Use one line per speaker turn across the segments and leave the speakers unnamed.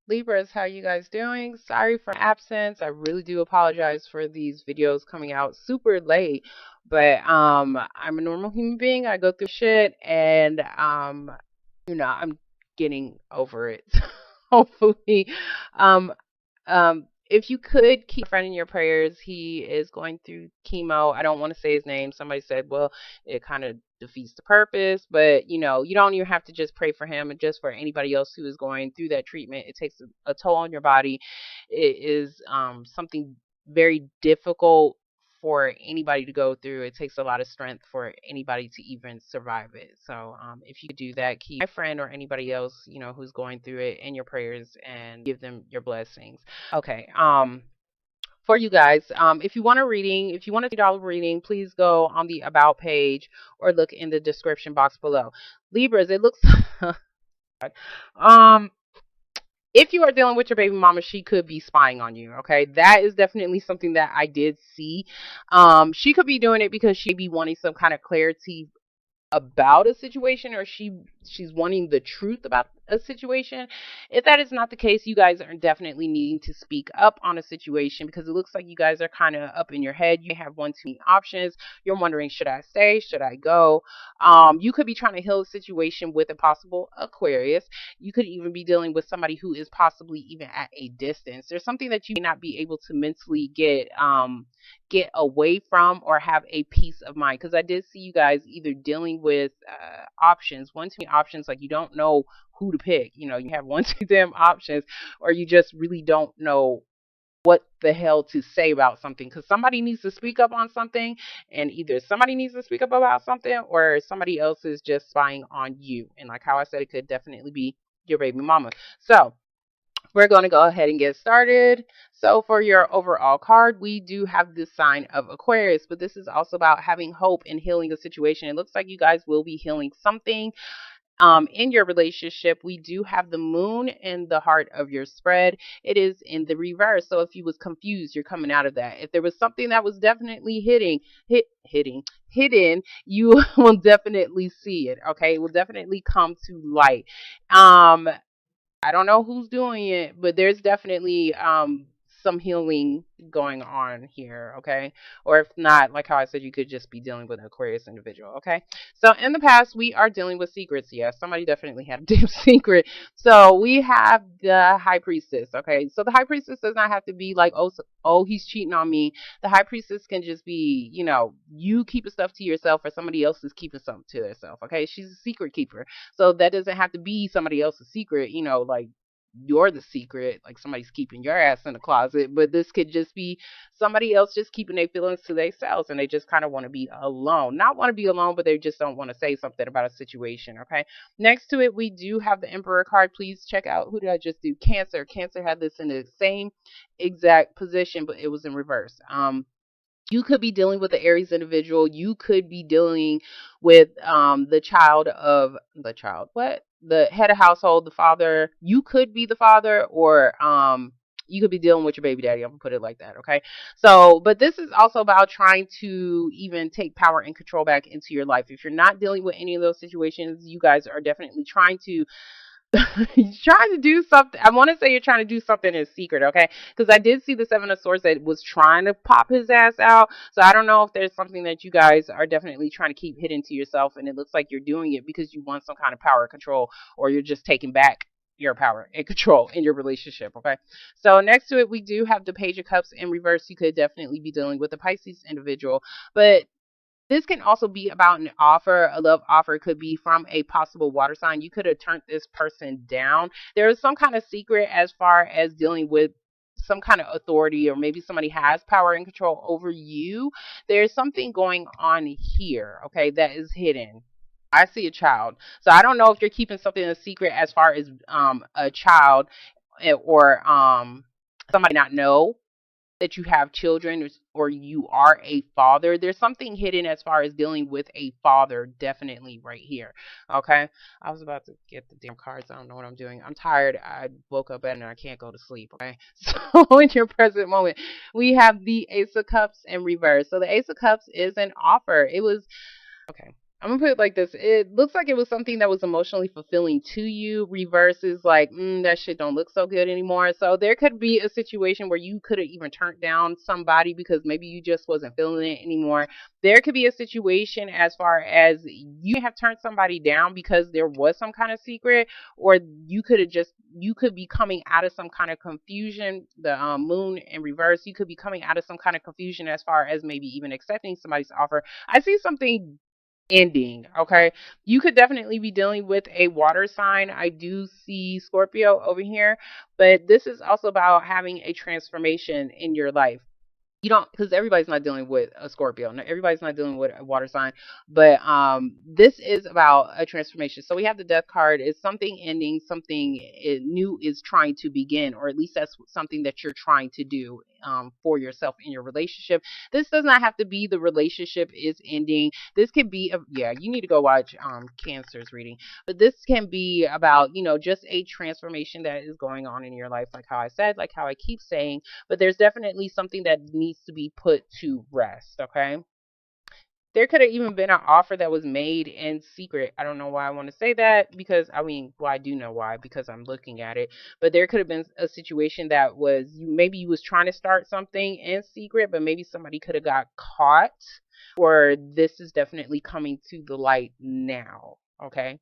Libras, how you guys doing? Sorry for my absence. I really do apologize for these videos coming out super late, but I'm a normal human being. I go through shit and I'm getting over it. Hopefully. Um if you could keep a friend in your prayers, he is going through chemo. I don't want to say his name. Somebody said, well, it kind of defeats the purpose, but you don't even have to just pray for him and just for anybody else who is going through that treatment. It takes a toll on your body. It is something very difficult for anybody to go through. It takes a lot of strength for anybody to even survive it. So if you could do that, keep my friend or anybody else, who's going through it in your prayers and give them your blessings. Okay. For you guys, if you want a reading, if you want a $3 reading, please go on the About page or look in the description box below. Libras, it looks um if you are dealing with your baby mama, she could be spying on you. Okay, that is definitely something that I did see. She could be doing it because she be wanting some kind of clarity about a situation, or she's wanting the truth about a situation. If that is not the case, you guys are definitely needing to speak up on a situation, because it looks like you guys are kind of up in your head. You have one too many options. You're wondering, should I stay, should I go? You could be trying to heal a situation with a possible Aquarius. You could even be dealing with somebody who is possibly even at a distance. There's something that you may not be able to mentally get away from or have a peace of mind, because I did see you guys either dealing with options, one too many options, like you don't know who to pick. You have one too damn options, or you just really don't know what the hell to say about something, because somebody needs to speak up on something, and either somebody needs to speak up about something or somebody else is just spying on you. And like how I said, it could definitely be your baby mama. So we're going to go ahead and get started. So for your overall card, we do have this sign of Aquarius, but this is also about having hope and healing a situation. It looks like you guys will be healing something in your relationship. We do have the moon in the heart of your spread. It is in the reverse. So if you was confused, you're coming out of that. If there was something that was definitely hidden, you will definitely see it. Okay. It will definitely come to light. I don't know who's doing it, but there's definitely some healing going on here, okay? Or if not, like how I said, you could just be dealing with an Aquarius individual, okay? So in the past, we are dealing with secrets. Yes, somebody definitely had a damn secret. So we have the High Priestess, okay? So the High Priestess does not have to be like, oh, he's cheating on me. The High Priestess can just be, you keeping stuff to yourself, or somebody else is keeping something to themselves, okay? She's a secret keeper. So that doesn't have to be somebody else's secret, like you're the secret, like somebody's keeping your ass in the closet. But this could just be somebody else just keeping their feelings to themselves, and they just kind of want to be alone. Not want to be alone, but they just don't want to say something about a situation, okay? Next to it, we do have the Emperor card. Please check out, who did I just do? Cancer. Cancer had this in the same exact position, but it was in reverse. You could be dealing with the Aries individual. You could be dealing with the head of household, the father. You could be the father, or you could be dealing with your baby daddy. I'm gonna put it like that, okay? So, but this is also about trying to even take power and control back into your life. If you're not dealing with any of those situations, you guys are definitely trying to he's trying to do something. I want to say you're trying to do something in secret, okay? Because I did see the Seven of Swords that was trying to pop his ass out. So I don't know if there's something that you guys are definitely trying to keep hidden to yourself, and it looks like you're doing it because you want some kind of power control, or you're just taking back your power and control in your relationship, okay? So next to it, we do have the Page of Cups in reverse. You could definitely be dealing with a Pisces individual, but this can also be about an offer. A love offer could be from a possible water sign. You could have turned this person down. There is some kind of secret as far as dealing with some kind of authority, or maybe somebody has power and control over you. There's something going on here, okay, that is hidden. I see a child. So I don't know if you're keeping something a secret as far as a child, or somebody not know that you have children, or you are a father. There's something hidden as far as dealing with a father, definitely right here. Okay. I was about to get the damn cards. I don't know what I'm doing. I'm tired. I woke up and I can't go to sleep. Okay. So in your present moment, we have the Ace of Cups in reverse. So the Ace of Cups is an offer. It was okay. I'm gonna put it like this. It looks like it was something that was emotionally fulfilling to you. Reverse is like, that shit don't look so good anymore. So there could be a situation where you could have even turned down somebody because maybe you just wasn't feeling it anymore. There could be a situation as far as you have turned somebody down because there was some kind of secret, or you could be coming out of some kind of confusion. The moon in reverse, you could be coming out of some kind of confusion as far as maybe even accepting somebody's offer. I see something ending. Okay. You could definitely be dealing with a water sign. I do see Scorpio over here, but this is also about having a transformation in your life. You don't, because everybody's not dealing with a Scorpio. No, everybody's not dealing with a water sign, but this is about a transformation. So we have the Death card. Is something ending, something new is trying to begin, or at least that's something that you're trying to do for yourself in your relationship. This does not have to be the relationship is ending. This could be a, yeah, you need to go watch Cancer's reading, but this can be about, just a transformation that is going on in your life, like how I said, like how I keep saying, but there's definitely something that needs to be put to rest, okay? There could have even been an offer that was made in secret. I don't know why I want to say that because I mean, well, I do know why because I'm looking at it. But there could have been a situation that was maybe you was trying to start something in secret, but maybe somebody could have got caught. Or this is definitely coming to the light now, okay?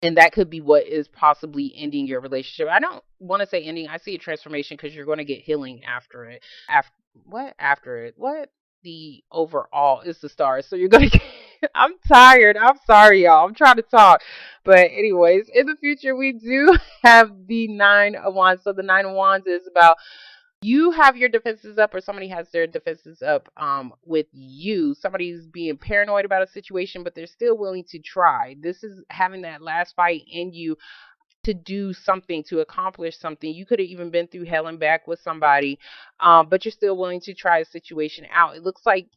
And that could be what is possibly ending your relationship. I don't want to say ending. I see a transformation because you're going to get healing after it. After what? After it? What? The overall is the stars. So you're going to get. I'm tired. I'm sorry, y'all. I'm trying to talk. But, anyways, in the future, we do have the Nine of Wands. So the Nine of Wands is about you have your defenses up or somebody has their defenses up with you. Somebody's being paranoid about a situation, but they're still willing to try. This is having that last fight in you to do something, to accomplish something. You could have even been through hell and back with somebody, but you're still willing to try a situation out. It looks like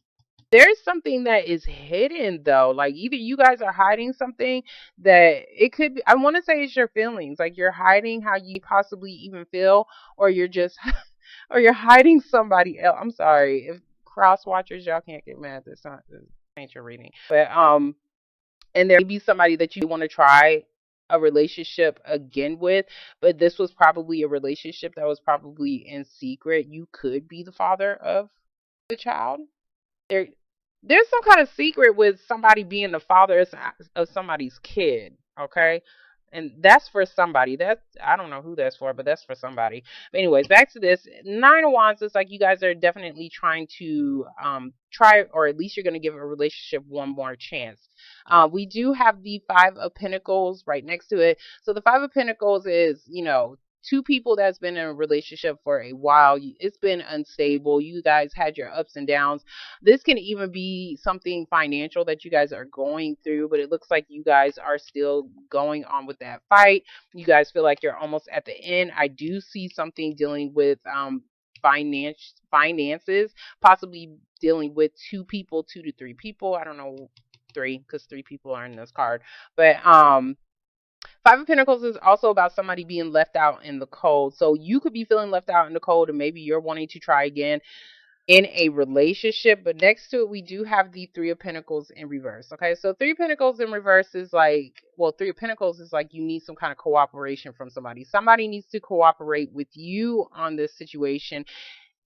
there's something that is hidden though. Like either you guys are hiding something that it could be, I want to say it's your feelings. Like you're hiding how you possibly even feel, or you're just or you're hiding somebody else. I'm sorry. If cross watchers, y'all can't get mad. This ain't your reading. But and there may be somebody that you want to try a relationship again with, but this was probably a relationship that was probably in secret. You could be the father of the child. There there's some kind of secret with somebody being the father of somebody's kid, okay? And that's for somebody. That's I don't know who that's for, but that's for somebody. But anyways, back to this. Nine of Wands is like you guys are definitely trying to try, or at least you're going to give a relationship one more chance. We do have the Five of Pentacles right next to it. So the Five of Pentacles is, two people that's been in a relationship for a while. It's been unstable. You guys had your ups and downs. This can even be something financial that you guys are going through, but it looks like you guys are still going on with that fight. You guys feel like you're almost at the end. I do see something dealing with finances, possibly dealing with two people, 2 to 3 people. I don't know, three, because 3 people are in this card. But Five of Pentacles is also about somebody being left out in the cold. So you could be feeling left out in the cold, and maybe you're wanting to try again in a relationship. But next to it, we do have the Three of Pentacles in reverse. Okay, so Three of Pentacles in reverse is like, well, Three of Pentacles is like you need some kind of cooperation from somebody. Somebody needs to cooperate with you on this situation.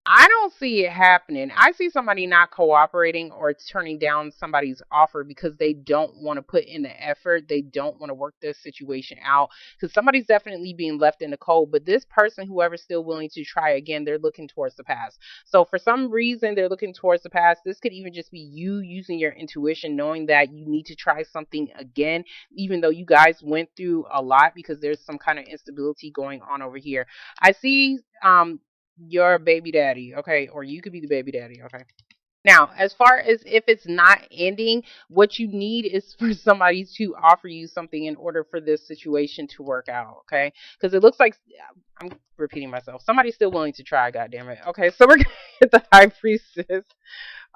I don't see it happening. I see somebody not cooperating or turning down somebody's offer because they don't want to put in the effort. They don't want to work this situation out because somebody's definitely being left in the cold. But this person, whoever's still willing to try again, they're looking towards the past. So for some reason, they're looking towards the past. This could even just be you using your intuition, knowing that you need to try something again, even though you guys went through a lot because there's some kind of instability going on over here. I see your baby daddy, okay, or you could be the baby daddy, okay. Now, as far as if it's not ending, what you need is for somebody to offer you something in order for this situation to work out, okay? Because it looks like I'm repeating myself. Somebody's still willing to try, goddammit. Okay, so we're gonna get the High Priestess.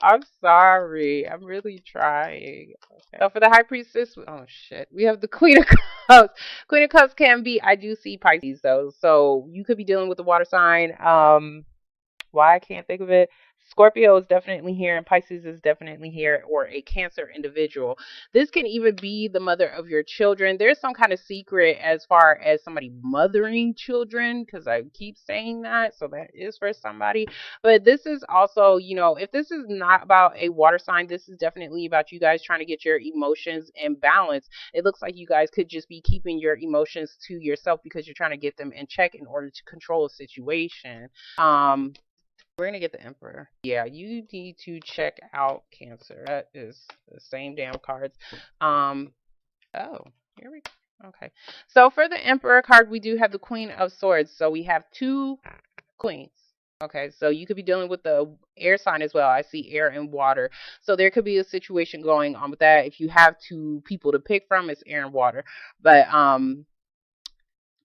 I'm sorry. I'm really trying. Okay. So for the High Priestess, oh shit, we have the Queen of Cups. Queen of Cups can be, I do see Pisces though. So you could be dealing with the water sign. Why I can't think of it. Scorpio is definitely here, and Pisces is definitely here, or a Cancer individual. This can even be the mother of your children. There's some kind of secret as far as somebody mothering children, because I keep saying that, so that is for somebody. But this is also, if this is not about a water sign, this is definitely about you guys trying to get your emotions in balance. It looks like you guys could just be keeping your emotions to yourself because you're trying to get them in check in order to control a situation. We're gonna get the Emperor. Yeah, you need to check out Cancer. That is the same damn cards. Um, oh, here we go. Okay. So for the Emperor card, we do have the Queen of Swords. So we have two queens. Okay, so you could be dealing with the air sign as well. I see air and water. So there could be a situation going on with that. If you have two people to pick from, it's air and water. But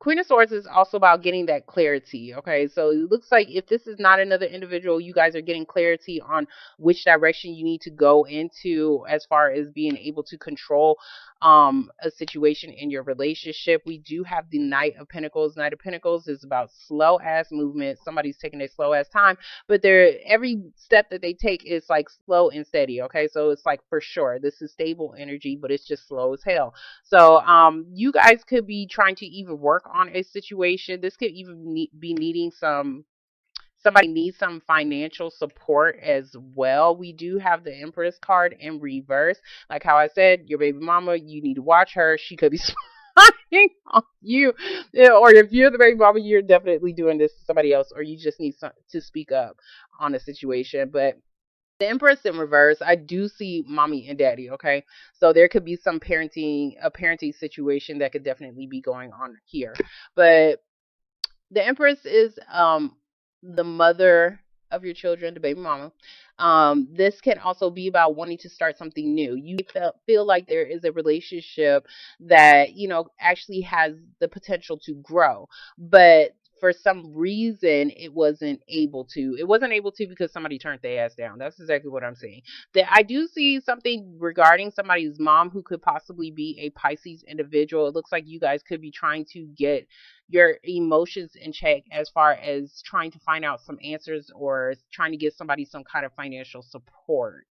Queen of Swords is also about getting that clarity. Okay, so it looks like if this is not another individual, you guys are getting clarity on which direction you need to go into as far as being able to control a situation in your relationship. We do have the Knight of Pentacles. Knight of Pentacles is about slow ass movement. Somebody's taking their slow ass time, but every step that they take is like slow and steady. Okay, so it's like for sure this is stable energy, but it's just slow as hell. So you guys could be trying to even work on a situation. This could even be needing somebody needs some financial support as well. We do have the Empress card in reverse. Like how I said, your baby mama, you need to watch her. She could be spying on you. Yeah, or if you're the baby mama, you're definitely doing this to somebody else, or you just need to speak up on a situation. But the Empress in reverse, I do see mommy and daddy, okay? So there could be a parenting situation that could definitely be going on here. But the Empress is the mother of your children, the baby mama. This can also be about wanting to start something new. You feel like there is a relationship that, actually has the potential to grow, but for some reason it wasn't able to. It wasn't able to because somebody turned their ass down. That's exactly what I'm saying. That I do see something regarding somebody's mom who could possibly be a Pisces individual. It looks like you guys could be trying to get your emotions in check as far as trying to find out some answers or trying to get somebody some kind of financial support.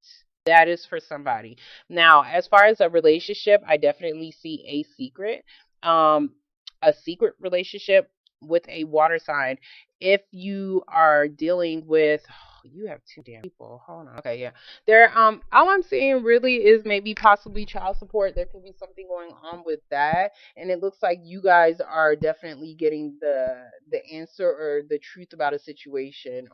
That is for somebody. Now, as far as a relationship, I definitely see um, a secret relationship with a water sign. If you are dealing with, you have two damn people. Hold on. Okay, yeah. All I'm seeing really is maybe possibly child support. There could be something going on with that, and it looks like you guys are definitely getting the answer or the truth about a situation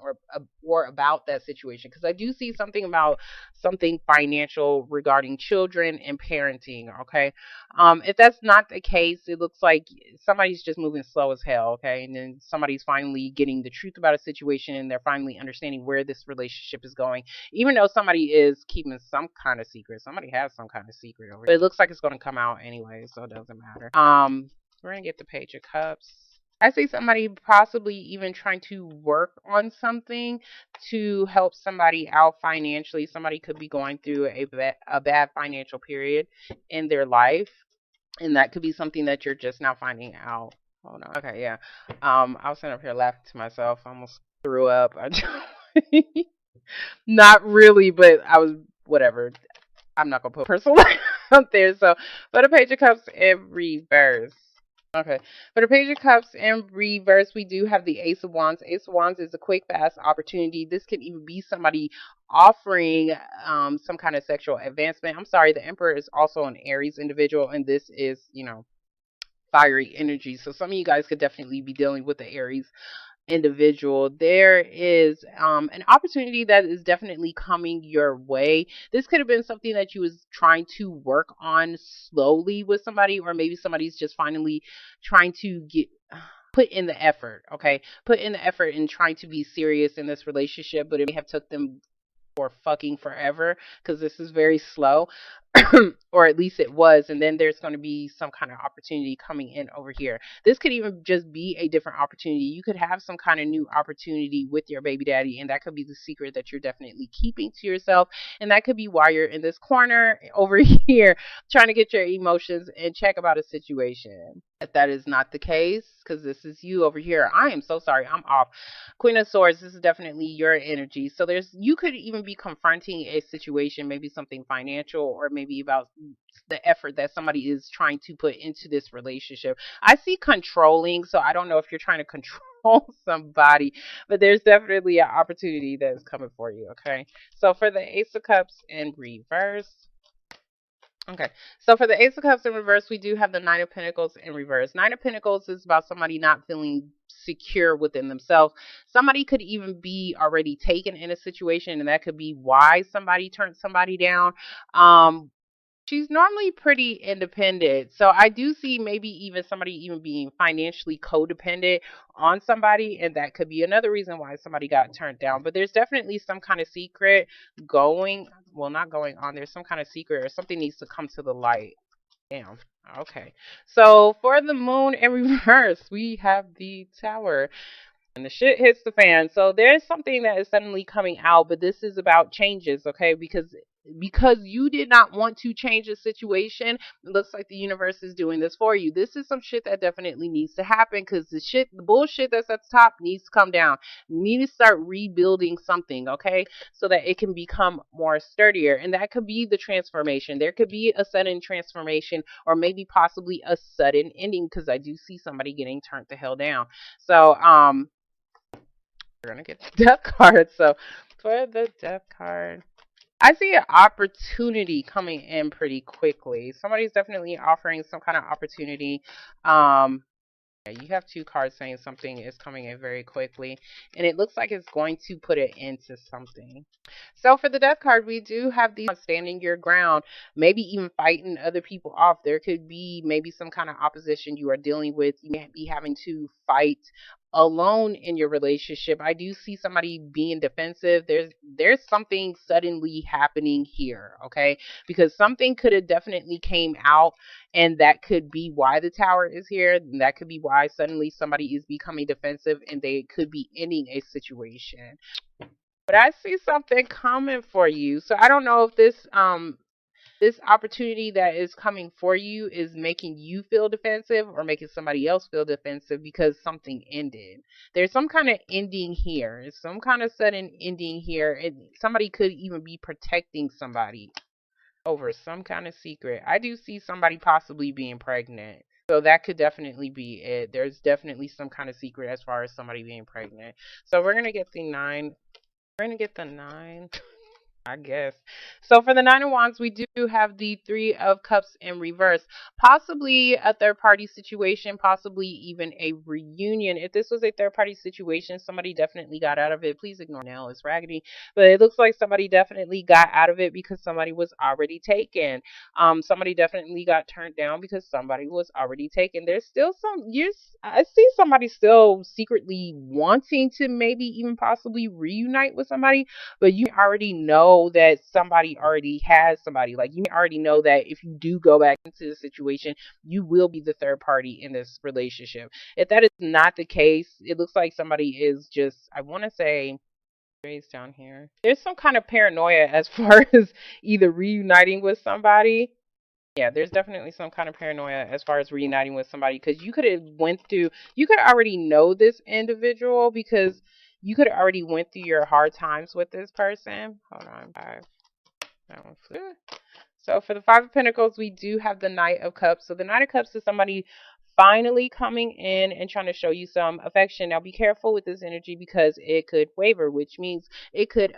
or about that situation, because I do see something about something financial regarding children and parenting. Okay, if that's not the case, it looks like somebody's just moving slow as hell. Okay, and then somebody's finally getting the truth about a situation, and they're finally understanding where this relationship is going. Even though somebody is keeping some kind of secret, somebody has some kind of secret over it. But it looks like it's going to come out anyway, so it doesn't matter. We're gonna get the Page of Cups. I see somebody possibly even trying to work on something to help somebody out financially. Somebody could be going through a bad financial period in their life, and that could be something that you're just now finding out. Hold on. Okay, yeah. I was sitting up here laughing to myself. I almost threw up. Not really, but I was whatever. I'm not gonna put personal out there. So, but a Page of Cups in reverse. Okay. For the Page of Cups in reverse, we do have the Ace of Wands. Ace of Wands is a quick, fast opportunity. This could even be somebody offering some kind of sexual advancement. I'm sorry, the Emperor is also an Aries individual, and this is, fiery energy. So some of you guys could definitely be dealing with the Aries individual. There is an opportunity that is definitely coming your way. This could have been something that you was trying to work on slowly with somebody, or maybe somebody's just finally trying to put in the effort. Okay, put in the effort in trying to be serious in this relationship, but it may have took them for fucking forever because this is very slow. or at least it was, and then there's going to be some kind of opportunity coming in over here. This could even just be a different opportunity. You could have some kind of new opportunity with your baby daddy, and that could be the secret that you're definitely keeping to yourself. And that could be why you're in this corner over here trying to get your emotions in check about a situation. If that is not the case, because this is you over here, I am so sorry, I'm off. Queen of Swords, this is definitely your energy. So you could even be confronting a situation, maybe something financial, or maybe about the effort that somebody is trying to put into this relationship. I see controlling, so I don't know if you're trying to control somebody, but there's definitely an opportunity that is coming for you, okay? So for the Ace of Cups in reverse, okay, so for the Ace of Cups in reverse, we do have the Nine of Pentacles in reverse. Nine of Pentacles is about somebody not feeling secure within themselves. Somebody could even be already taken in a situation, and that could be why somebody turned somebody down. She's normally pretty independent. So I do see maybe even somebody even being financially codependent on somebody, and that could be another reason why somebody got turned down. But there's definitely some kind of secret going, well, not going on. There's some kind of secret or something needs to come to the light. Damn. Okay. So for the moon in reverse, we have the Tower. And the shit hits the fan. So there's something that is suddenly coming out, but this is about changes, okay? Because you did not want to change the situation, it looks like the universe is doing this for you. This is some shit that definitely needs to happen, because the bullshit that's at the top needs to come down. You need to start rebuilding something, okay? So that it can become more sturdier. And that could be the transformation. There could be a sudden transformation, or maybe possibly a sudden ending, because I do see somebody getting turned the hell down. So, we're gonna get the death card. So for the death card, I see an opportunity coming in pretty quickly. Somebody's definitely offering some kind of opportunity. Yeah, you have two cards saying something is coming in very quickly, and it looks like it's going to put it into something. So for the death card, we do have the standing your ground, maybe even fighting other people off. There could be maybe some kind of opposition you are dealing with. You may be having to fight alone in your relationship. I do see somebody being defensive. There's something suddenly happening here, okay? Because something could have definitely came out, and that could be why the Tower is here. And that could be why suddenly somebody is becoming defensive, and they could be ending a situation. But I see something coming for you. So I don't know if this opportunity that is coming for you is making you feel defensive or making somebody else feel defensive because something ended. There's some kind of ending here. Some kind of sudden ending here. And somebody could even be protecting somebody over some kind of secret. I do see somebody possibly being pregnant. So that could definitely be it. There's definitely some kind of secret as far as somebody being pregnant. So we're going to get the 9. We're going to get the 9. I guess. So for the Nine of Wands, we do have the Three of Cups in reverse. Possibly a third party situation, possibly even a reunion. If this was a third party situation, somebody definitely got out of it. Please ignore now, it's raggedy. But it looks like somebody definitely got out of it because somebody was already taken. Somebody definitely got turned down because somebody was already taken. There's still I see somebody still secretly wanting to maybe even possibly reunite with somebody, but you already know that somebody already has somebody. Like, you already know that if you do go back into the situation, you will be the third party in this relationship. If that is not the case, it looks like somebody is just, I want to say, down here. There's some kind of paranoia as far as either reuniting with somebody. Yeah, there's definitely some kind of paranoia as far as reuniting with somebody, because you could already know this individual, because you could already went through your hard times with this person. Hold on, 5. That one's good. So for the 5 of Pentacles, we do have the Knight of Cups. So the Knight of Cups is somebody finally coming in and trying to show you some affection. Now be careful with this energy because it could waver, which means it could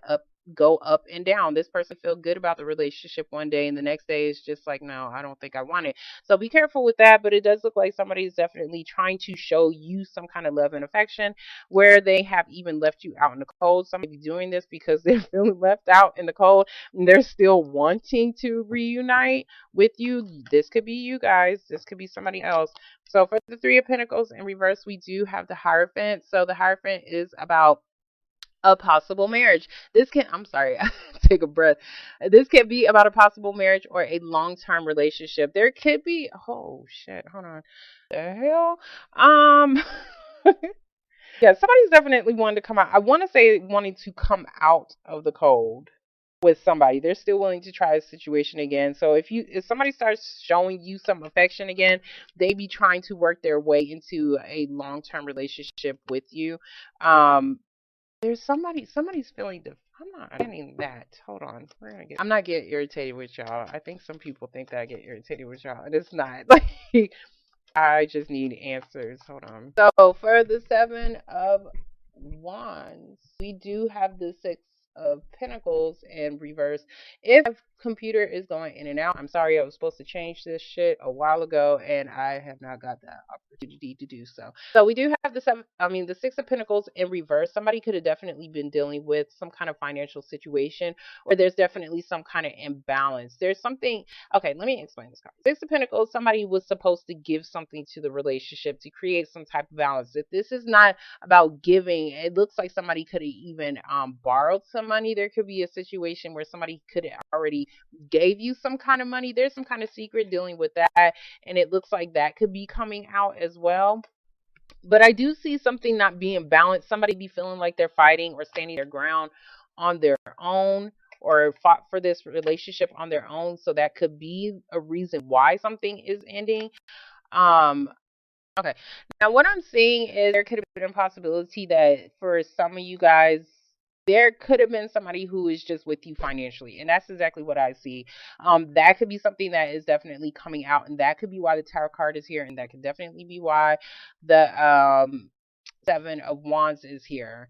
go up and down. This person feel good about the relationship one day, and the next day is just like, no, I don't think I want it. So be careful with that. But it does look like somebody is definitely trying to show you some kind of love and affection, where they have even left you out in the cold. Somebody doing this because they're feeling left out in the cold, and they're still wanting to reunite with you. This could be you guys. This could be somebody else. So for the 3 of Pentacles in reverse, we do have the Hierophant. So the Hierophant is about a possible marriage. This can, I'm sorry, take a breath. This can be about a possible marriage or a long term relationship. There could be, oh shit, hold on. The hell? Um, yeah, somebody's definitely wanting to come out. I want to say wanting to come out of the cold with somebody. They're still willing to try a situation again. So if somebody starts showing you some affection again, they be trying to work their way into a long term relationship with you. Um, there's somebody's feeling I'm not getting that. Hold on. I'm not getting irritated with y'all. I think some people think that I get irritated with y'all, and it's not. Like I just need answers. Hold on. So for the Seven of Wands, we do have the Six of Pentacles in reverse. If computer is going in and out, I'm sorry, I was supposed to change this shit a while ago and I have not got the opportunity to do so. So we do have the Six of Pentacles in reverse. Somebody could have definitely been dealing with some kind of financial situation, or there's definitely some kind of imbalance. There's something. Okay, let me explain this card. Six of Pentacles, somebody was supposed to give something to the relationship to create some type of balance. If this is not about giving, it looks like somebody could have even borrowed some money. There could be a situation where somebody could have already gave you some kind of money. There's some kind of secret dealing with that, and it looks like that could be coming out as well. But I do see something not being balanced. Somebody be feeling like they're fighting or standing their ground on their own, or fought for this relationship on their own. So that could be a reason why something is ending. Um, okay. Now what I'm seeing is there could have been a possibility that for some of you guys, there could have been somebody who is just with you financially. And that's exactly what I see. That could be something that is definitely coming out. And that could be why the tarot card is here. And that could definitely be why the Seven of Wands is here.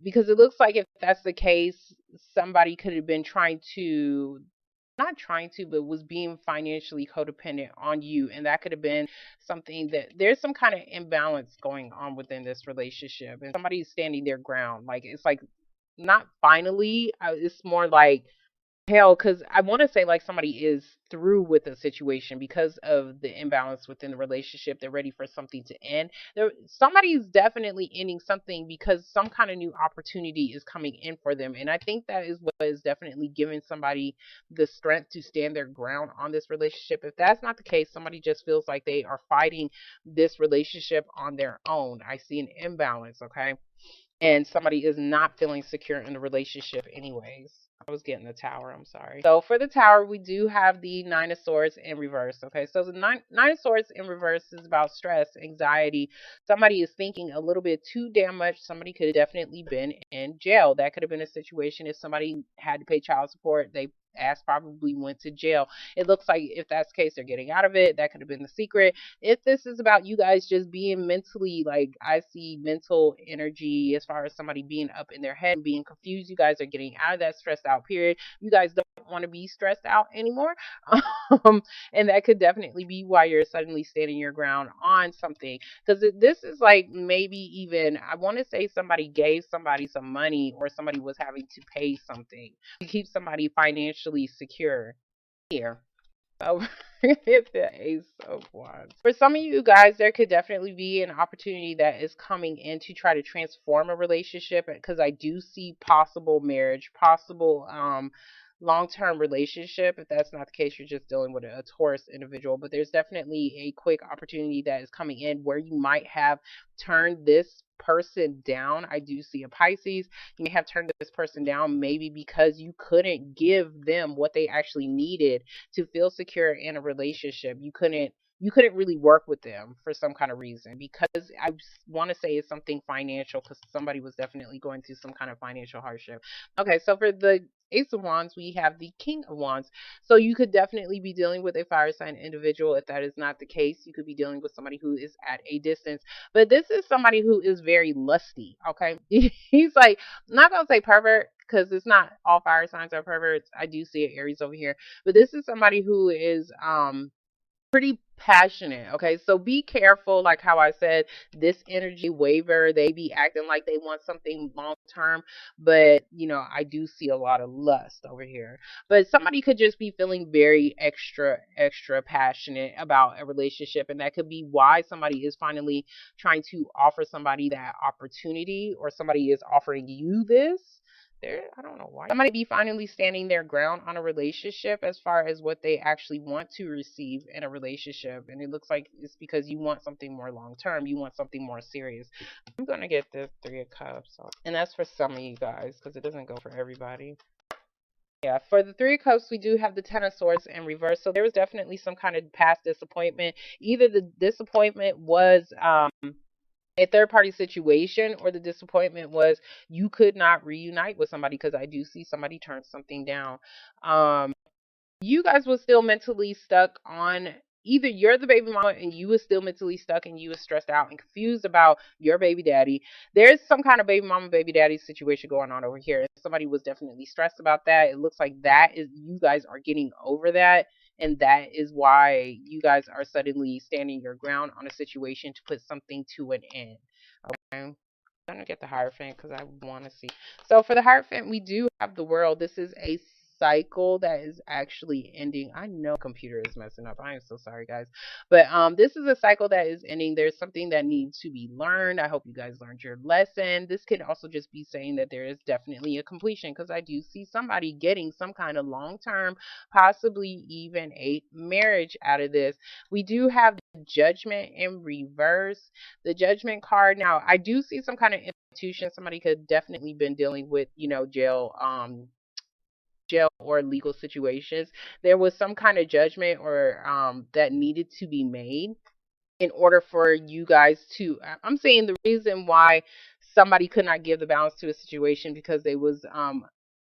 Because it looks like if that's the case, somebody could have been trying to, not trying to, but was being financially codependent on you. And that could have been something that there's some kind of imbalance going on within this relationship. And somebody's standing their ground. Like, it's like, not finally, it's more like, hell, because I want to say like somebody is through with the situation because of the imbalance within the relationship. They're ready for something to end. Somebody's definitely ending something because some kind of new opportunity is coming in for them. And I think that is what is definitely giving somebody the strength to stand their ground on this relationship. If that's not the case, somebody just feels like they are fighting this relationship on their own. I see an imbalance, okay? And somebody is not feeling secure in the relationship anyways. I was getting the Tower, I'm sorry. So for the Tower, we do have the Nine of Swords in reverse. Okay, so the nine of Swords in reverse is about stress, anxiety. Somebody is thinking a little bit too damn much. Somebody could have definitely been in jail. That could have been a situation if somebody had to pay child support. They ass probably went to jail. It looks like if that's the case, they're getting out of it. That could have been the secret. If this is about you guys just being mentally, like, I see mental energy as far as somebody being up in their head and being confused, you guys are getting out of that stressed out period. You guys don't want to be stressed out anymore. And that could definitely be why you're suddenly standing your ground on something. Because this is like maybe even, I want to say somebody gave somebody some money or somebody was having to pay something to keep somebody financially secure here. Oh, it's the Ace of Wands. For some of you guys, there could definitely be an opportunity that is coming in to try to transform a relationship, because I do see possible marriage, possible long-term relationship. If that's not the case, you're just dealing with a Taurus individual. But there's definitely a quick opportunity that is coming in where you might have turned this person down. I do see a Pisces. You may have turned this person down maybe because you couldn't give them what they actually needed to feel secure in a relationship. You couldn't really work with them for some kind of reason, because I want to say it's something financial, because somebody was definitely going through some kind of financial hardship. Okay, so for the Ace of Wands, we have the King of Wands. So you could definitely be dealing with a fire sign individual. If that is not the case, you could be dealing with somebody who is at a distance. But this is somebody who is very lusty, okay? He's like, I'm not going to say pervert, because it's not all fire signs are perverts. I do see an Aries over here. But this is somebody who is pretty passionate. Okay, so be careful. Like how I said, this energy waver, they be acting like they want something long term, but I do see a lot of lust over here. But somebody could just be feeling very extra passionate about a relationship, and that could be why somebody is finally trying to offer somebody that opportunity, or somebody is offering you this. I don't know why. Somebody be finally standing their ground on a relationship as far as what they actually want to receive in a relationship. And it looks like it's because you want something more long term. You want something more serious. I'm going to get this Three of Cups. And that's for some of you guys because it doesn't go for everybody. Yeah, for the Three of Cups, we do have the Ten of Swords in reverse. So there was definitely some kind of past disappointment. Either the disappointment was a third party situation, or the disappointment was you could not reunite with somebody, because I do see somebody turn something down. You guys were still mentally stuck on, either you're the baby mama and you was still mentally stuck and you was stressed out and confused about your baby daddy. There's some kind of baby mama baby daddy situation going on over here. Somebody was definitely stressed about that. It looks like that is, you guys are getting over that, and that is why you guys are suddenly standing your ground on a situation to put something to an end. Okay, I'm gonna get the Hierophant because I want to see. So for the Hierophant, we do have the World. This is a cycle that is actually ending. I know computer is messing up. I am so sorry, guys. But this is a cycle that is ending. There's something that needs to be learned. I hope you guys learned your lesson. This could also just be saying that there is definitely a completion, because I do see somebody getting some kind of long-term, possibly even a marriage out of this. We do have Judgment in reverse. The Judgment card. Now, I do see some kind of institution. Somebody could definitely been dealing with, jail or legal situations. There was some kind of judgment or that needed to be made in order for you guys to, I'm saying the reason why somebody could not give the balance to a situation because they was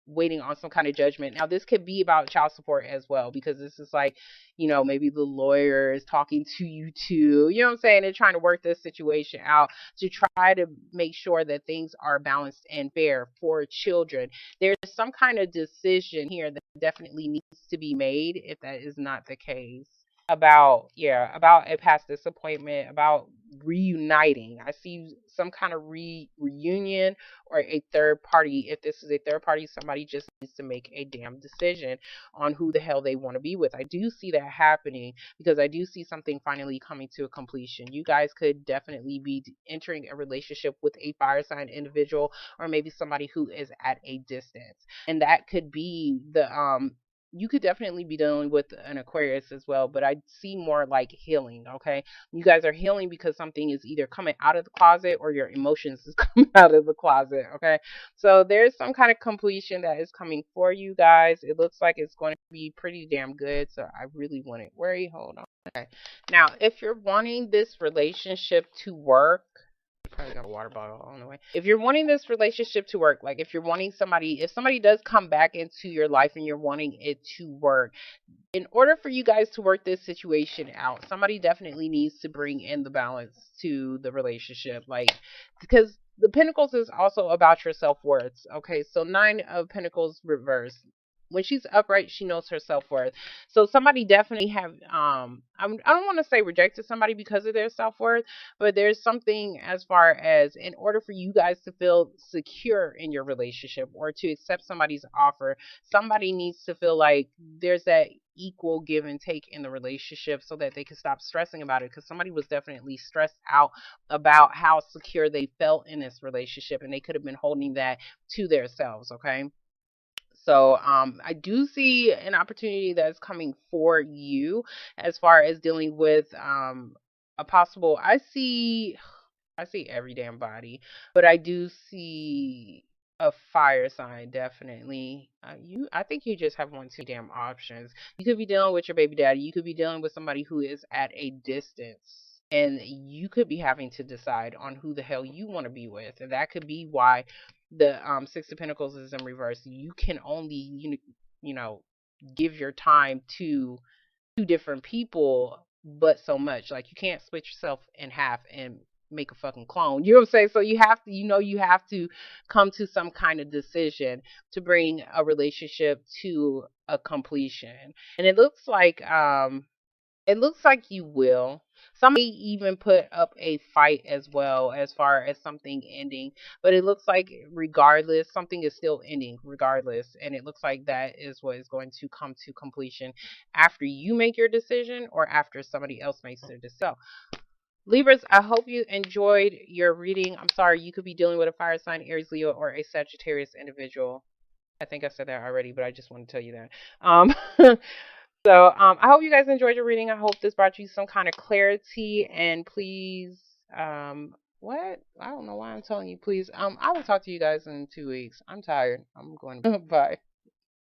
waiting on some kind of judgment. Now this could be about child support as well, because this is like, maybe the lawyer is talking to you too, you know what I'm saying? They're trying to work this situation out to try to make sure that things are balanced and fair for children. There's some kind of decision here that definitely needs to be made if that is not the case, about, yeah, about a past disappointment, about reuniting. I see some kind of reunion, or a third party. If this is a third party, somebody just needs to make a damn decision on who the hell they want to be with. I do see that happening, because I do see something finally coming to a completion. You guys could definitely be entering a relationship with a fire sign individual, or maybe somebody who is at a distance. And that could be the you could definitely be dealing with an Aquarius as well, but I see more like healing, okay? You guys are healing because something is either coming out of the closet or your emotions is coming out of the closet, okay? So there's some kind of completion that is coming for you guys. It looks like it's going to be pretty damn good, so I really wouldn't worry. Hold on. Okay. Now, if you're wanting this relationship to work, probably got a water bottle on the way. If you're wanting this relationship to work, like if you're wanting somebody, if somebody does come back into your life and you're wanting it to work, in order for you guys to work this situation out, somebody definitely needs to bring in the balance to the relationship. Like, because the Pentacles is also about your self worth. Okay, so Nine of Pentacles reverse. When she's upright, she knows her self worth. So somebody definitely have I don't want to say rejected somebody because of their self worth, but there's something as far as, in order for you guys to feel secure in your relationship or to accept somebody's offer, somebody needs to feel like there's that equal give and take in the relationship, so that they can stop stressing about it, because somebody was definitely stressed out about how secure they felt in this relationship, and they could have been holding that to themselves. Okay, so I do see an opportunity that's coming for you as far as dealing with a possible, I see every damn body, but I do see a fire sign definitely. I think you just have one too damn options. You could be dealing with your baby daddy. You could be dealing with somebody who is at a distance, and you could be having to decide on who the hell you want to be with, and that could be why the Six of Pentacles is in reverse. You can only you know give your time to two different people, but so much. Like, you can't split yourself in half and make a fucking clone. You know what I'm saying? So you have to, you have to come to some kind of decision to bring a relationship to a completion. And it looks like It looks like you will. Some may even put up a fight as well, as far as something ending. But it looks like, regardless, something is still ending, regardless. And it looks like that is what is going to come to completion after you make your decision or after somebody else makes their decision. So, Libras, I hope you enjoyed your reading. I'm sorry, you could be dealing with a fire sign, Aries, Leo, or a Sagittarius individual. I think I said that already, but I just want to tell you that. Um, I hope you guys enjoyed your reading. I hope this brought you some kind of clarity. And please, what? I don't know why I'm telling you. Please, I will talk to you guys in 2 weeks. I'm tired. I'm going. Bye.